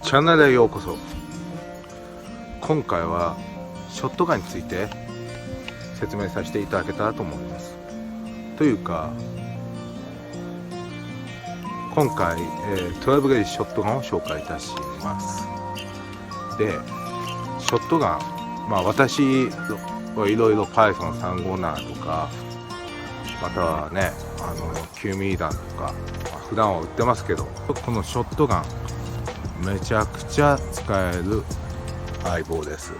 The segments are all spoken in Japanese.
チャンネルへようこそ。今回はショットガンについて説明させていただけたらと思います。というか今回、12ゲージショットガンを紹介いたします。でショットガン、私はいろいろ Python357 とかまたはね9ミリ弾とか、普段は売ってますけど、このショットガンめちゃくちゃ使える相棒です。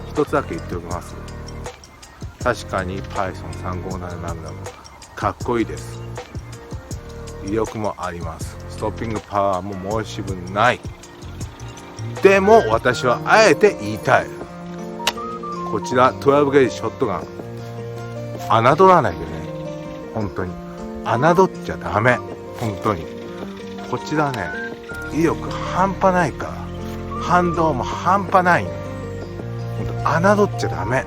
一つだけ言っておきます。確かに Python357 なんだもかっこいいです。威力もあります。ストッピングパワーも申し分ない。でも私はあえて言いたい。こちら12ゲージショットガン侮らないでね。本当に侮っちゃダメ。本当にこちらね、威力半端ないから、反動も半端ないね。本当侮っちゃダメ。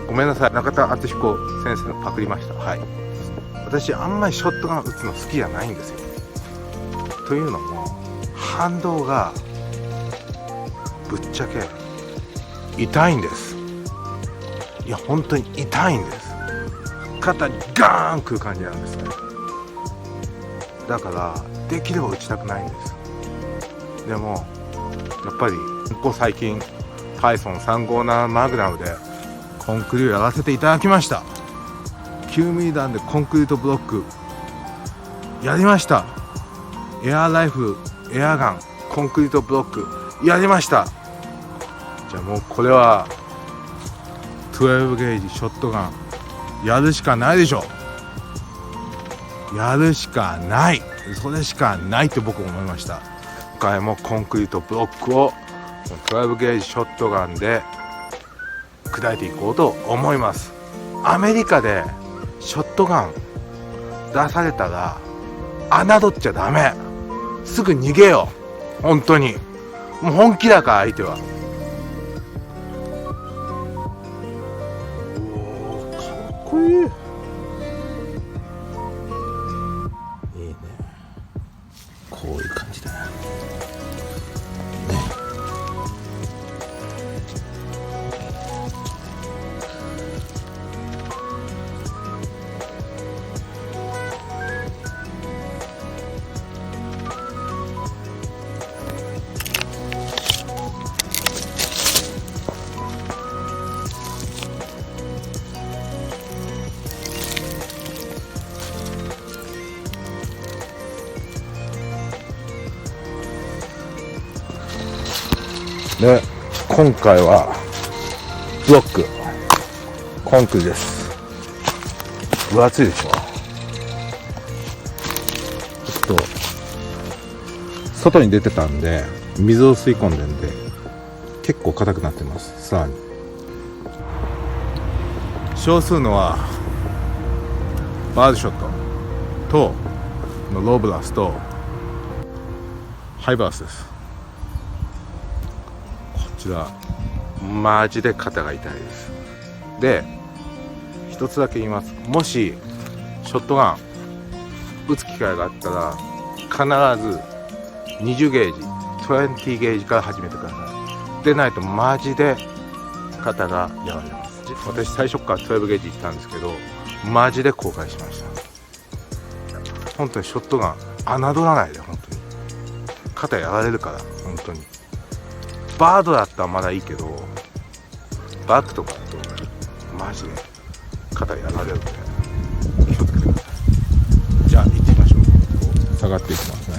ごめんなさい、中田敦彦先生のパクりました。はい、私あんまりショットガン打つの好きじゃないんですよ。というのも反動がぶっちゃけ痛いんです。いや本当に痛いんです。肩にガーンくる感じなんですね。だからできれば打ちたくないんです。でもやっぱりここ最近 Python357 マグナムでコンクリをやらせていただきました。9ミリ弾でコンクリートブロックやりました。エアライフル、エアガン、コンクリートブロックやりました。じゃあもうこれは12ゲージショットガンやるしかないでしょ。やるしかない、それしかないって僕思いました。今回もコンクリートブロックを12ゲージショットガンで砕いていこうと思います。アメリカでショットガン出されたら侮っちゃダメ。すぐ逃げよ。本当にもう本気だから相手は。おーかっこいい。いいね。こういう感じだよね。で今回はブロックコンクリです。分厚いでしょ。ちょっと外に出てたんで水を吸い込んでんで結構硬くなってます。さらに少数のはバードショットとローブラスとハイバースです。こちらマジで肩が痛いです。で一つだけ言います。もしショットガン打つ機会があったら必ず20ゲージ20ゲージから始めてください。でないとマジで肩がやられます。私最初から12ゲージ行ったんですけどマジで後悔しました。本当にショットガン侮らないで。本当に肩やられるから。本当にバードだったらまだいいけどバックとかだとマジで肩やられるんで気をつけてください。じゃあ行ってみましょう。こう下がっていきますね。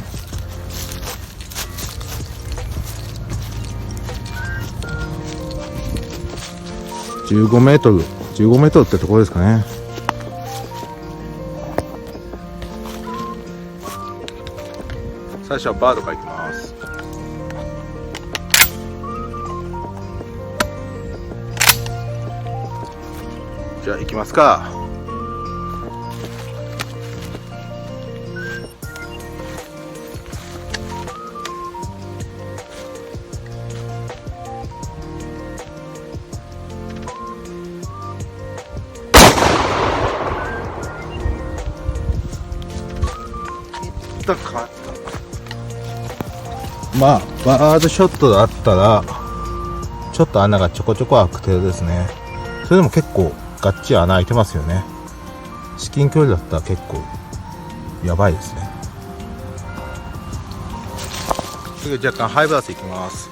15メートルってところですかね。最初はバードからいきます。じゃあ行きますか。いったか。まあバードショットだったらちょっと穴がちょこちょこ開く程度ですね。それでも結構ガッチリ穴開いてますよね。至近距離だったら結構やばいですね。次若干ハイブラスいきます。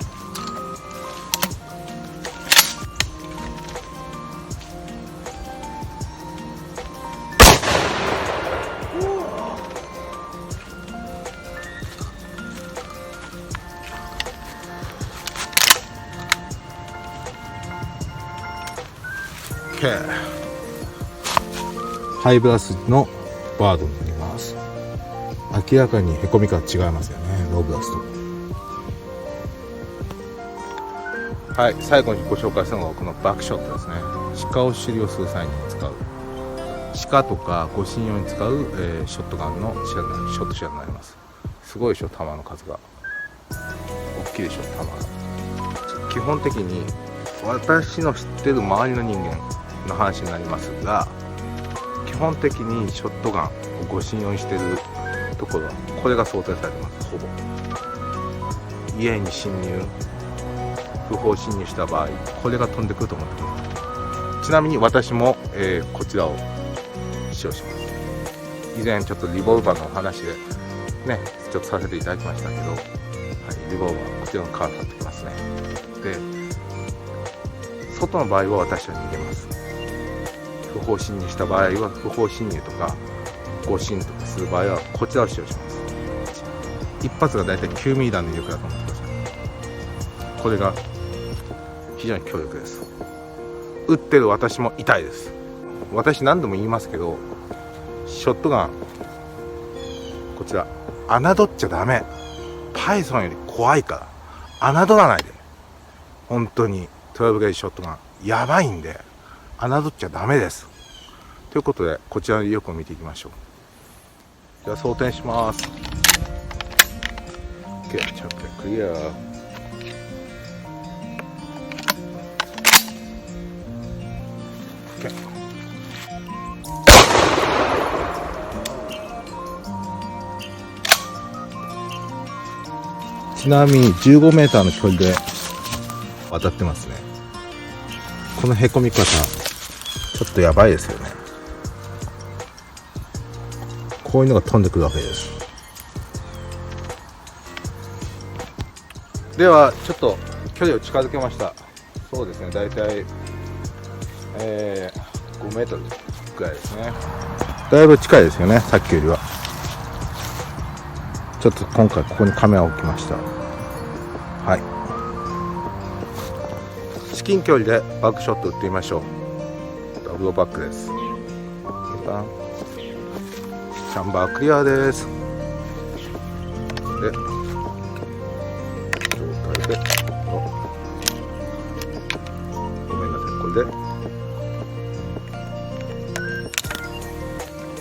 ハイブラスのバードになります。明らかにへこみが違いますよね、ローブラスと。はい、最後にご紹介するのがこのバックショットですね。鹿を狩猟する際に使う、鹿とか護身用に使う、ショットガンのショットシェアになります。すごいでしょ、弾の数が大きいでしょ。弾が基本的に私の知ってる周りの人間の話になりますが、基本的にショットガンを護身用にしているところはこれが想定されてます。ほぼ家に侵入、不法侵入した場合これが飛んでくると思ってください。ちなみに私も、こちらを使用します。以前ちょっとリボルバーのお話でねちょっとさせていただきましたけど、はい、リボルバーこちらのカードになってきますね。で外の場合は私は逃げます。不法侵入した場合は、不法侵入とか誤進とかする場合はこちらを使用します。一発がだいたい9ミリ弾の威力だと思ってください。これが非常に強力です。撃ってる私も痛いです。私何度も言いますけど、ショットガンこちら侮っちゃダメ。パイソンより怖いから侮らないで。本当に12ゲージショットガンやばいんで侮っちゃダメです。ということでこちらの威力を見ていきましょう。では装填します。 OK、 チャッククリア。ちなみに15メーターの距離で渡ってますね。このへこみ方ちょっとやばいですよね。こういうのが飛んでくるわけです。ではちょっと距離を近づけました。そうですね、だいたい5メートルぐらいですね。だいぶ近いですよね、さっきよりは。ちょっと今回ここにカメラを置きました。はい、至近距離でバックショット打ってみましょう。ダブルバックです。チャンバークリアです。で状態でごめんなさい、これで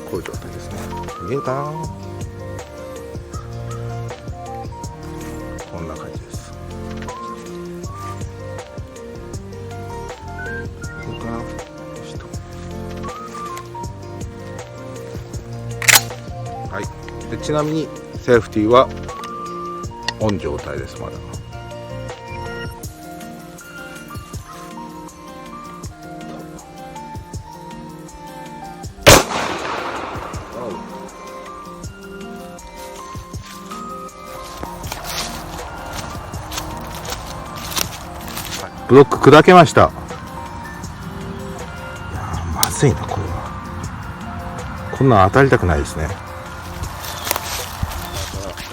こういう状態ですね。見えるかな。こんな感じです。はい、でちなみにセーフティーはオン状態です。まだブロック砕けました。いやまずいな、これは。こんなん当たりたくないですね。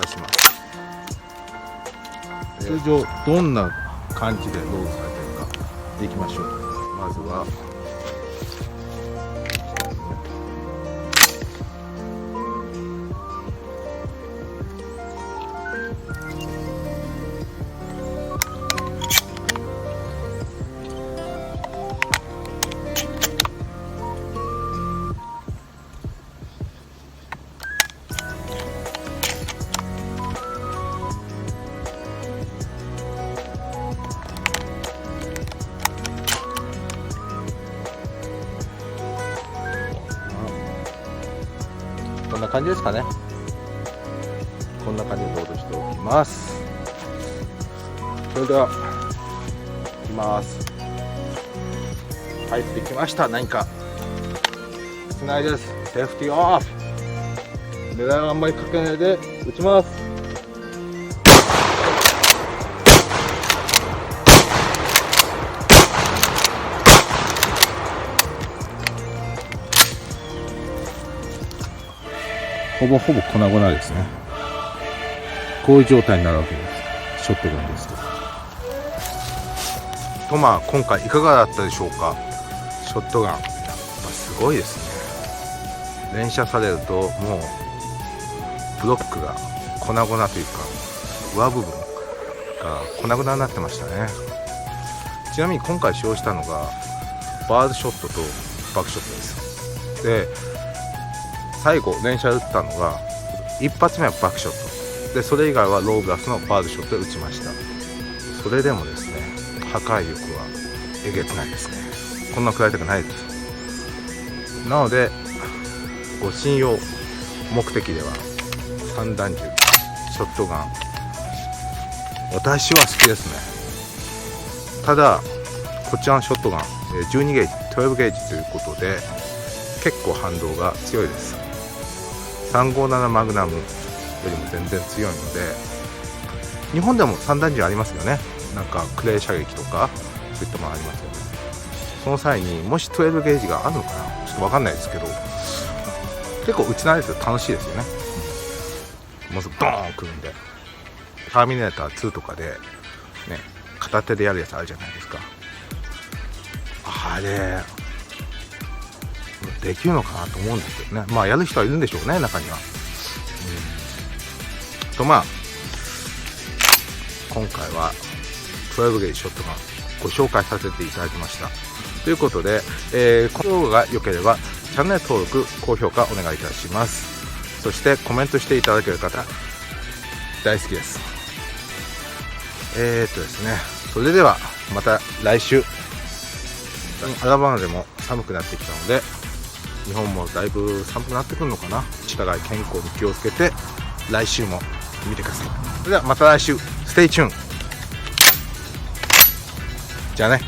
出します。通常どんな感じでロールされてるかでいきましょう。まずはこんな感じですかね。こんな感じでロードしておきます。それでは行きます。入ってきました。何か少ないです。セーフティーオフ。狙いはあんまりかけないで打ちます。ほぼほぼ粉々ですね。こういう状態になるわけです。ショットガンですと。まあ今回いかがだったでしょうか。ショットガンやっぱすごいですね。連射されるともうブロックが粉々というか上部分が粉々になってましたね。ちなみに今回使用したのがバードショットとバックショットです。で最後連射打ったのが一発目はバックショットで、それ以外はローグラスのバードショットで打ちました。それでもですね、破壊力はえげつないですね。こんな食らいたくないです。なのでご信用目的では散弾銃ショットガン私は好きですね。ただこちらのショットガン12ゲージ12ゲージということで結構反動が強いです。357マグナムよりも全然強いので、日本でも散弾銃ありますよね。なんかクレー射撃とかそういったものありますよね。その際にもし12ゲージがあるのかな、ちょっと分かんないですけど、結構撃ち慣れてると楽しいですよね。もうすぐドーンくるんで、ターミネーター2とかでね片手でやるやつあるじゃないですか。あれできるのかなと思うんですけどね。まあやる人はいるんでしょうね、中には。とまあ今回は12ゲージショットガンご紹介させていただきましたということで、この動画が良ければチャンネル登録高評価お願いいたします。そしてコメントしていただける方大好きです。ですね、それではまた来週。アラバマでも寒くなってきたので、日本もだいぶ寒くなってくるのかな。お互い健康に気をつけて来週も見てください。それではまた来週、ステイチューン。じゃあね。